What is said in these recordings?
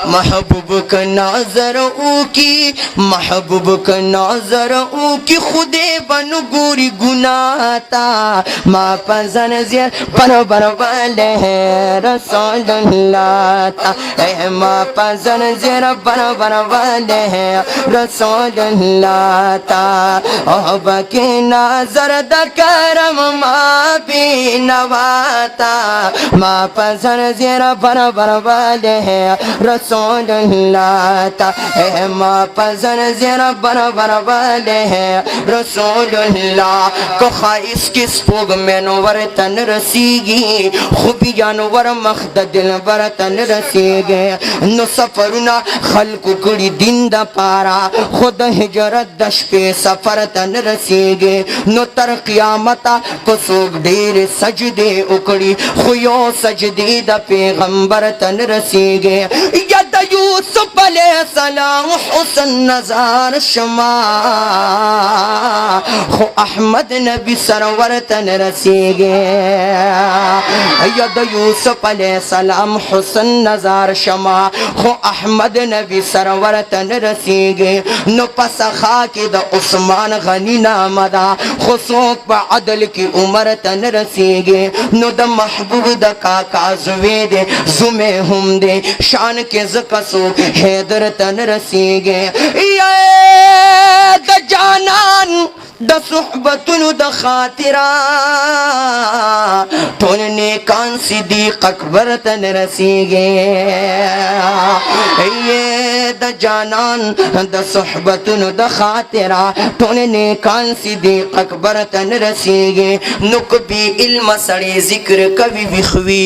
महबूब का नाजर की, महबूब का नाजर की, खुदे बन गोरी गुनाता माँ पजन ज़िर बरबर वाले हैं रसूलुल्लाह ता, ए माँ पजन ज़िर बरबर वाले हैं रसूलुल्लाह ता। ओ बके नाजर द करम माँ भी नवाता माँ पजन ज़िर बरबर वाले हैं रसूलुल्लाह ता, ए माँ पजन ज़रा बरबर वाले हैं रसूलुल्लाह को ख़ाइस किस पोग में नवर तन रसीगी खूबी जानवर मखद दिल बर तन रसीगे नो सफरुना खल्क कुड़ी दिन द पारा खुद हिजरत दश पे सफर तन रसीगे नो तर क़ियामता को सोग ढेर सजदे उकड़ी खुयो सजदे द पैगंबर तन रसीगे यद यूसुफ अलैहिस्सलाम हुसन नज़ार शमा खो अहमद नबी सरवर तन रसीगे यद यूसुफ अलैहिस्सलाम हुसन नज़ार शमा खो अहमद नबी सरवर तन रसीगे नो पसखा के द उस्मान गनी नामदा खुसूक ब अदल की उमर तन रसीगे नो द महबूब द काका जुवेदे जुमे हम दे शान के ज़कसो हैदर तन रसीगे ये द जानान द सुहबतुन द खातिरा तोने कान सिद्दीक़ अकबर तन रसीगे ये द जानान द सुहबतुन द खातिरा तोने कान सिद्दीक़ अकबर तन रसीगे नुक भी इल्म सड़े जिक्र कभी बिखवी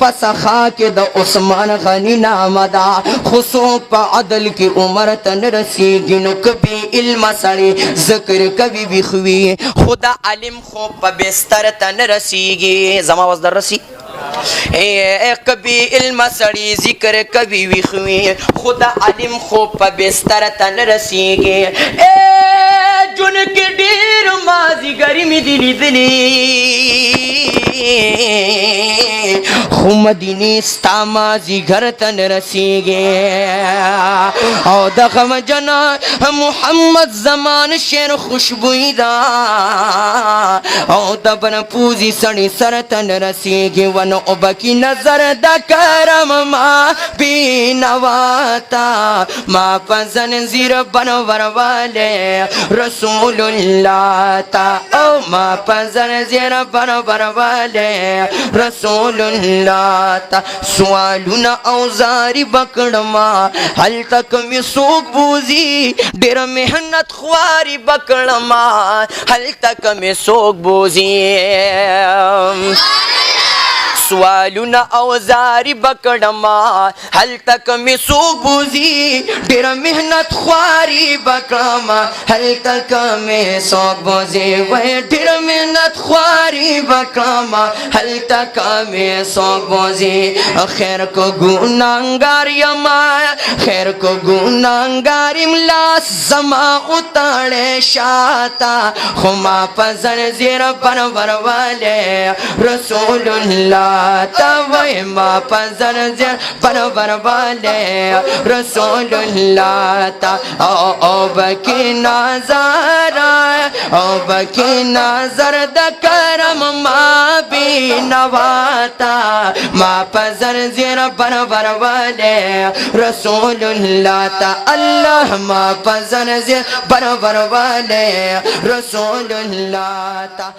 पसखा के द उस्मान गनी नामदा खुसूक प अदल की उमर तन रसीगी नो कभी इल्म सड़े ज़िक्र कभी बिखवी खुदा अलिम खो प बिस्तर तन रसीगी जमा वज़दर रसी ए कभी इल्म सड़ी जिक्र कभी बिखवी खुदा अलिम खो प बिस्तर तन रसीगी ए जुन के डेर माजी गर्मी दिली दिली मदीने स्तामाजी घर तन रसीगे और दखम जना मोहम्मद जमान शेर खुशबुईदा और दबन पूजी सड़ी सर तन रसीगे वन उबकी नजर द करम माँ भी नवाता माँ पजन ज़िर बनवर वाले रसूलुल्लाह ता ओ माँ पजन ज़िर बनवर वाले रसूलुल्लाह ता सवालुना औजारी बकड़मा हल तक में सोग बूजी डेर मेहनत ख्वारी बकड़मा हल तक में सोग बूजी सवालुना औजारी बकड़मा हल तक में सोग बूजी डेर मेहनत ख्वारी बकड़मा हल तक में सोग बूजी वह डेर मेहनत ख्वारी बकड़मा हल तक में सोग बूजी खैर को गुनाहगार यमा खैर को गुनाहगार इमला जमा उतारे शाता खुमा पजन ज़िर बनवर वाले रसूलुल्लाह तवे माँ पजन ज़िर बनवर वाले रसूलुल्लाह ता ओ बकी नज़ारा ओ बकी नज़र द करम माँ भी नवाता माँ पजन ज़िर बनवर वाले रसूलुल्लाह ता अल्लाह माँ पजन ज़िर बनवर वाले रसूलुल्लाह ता।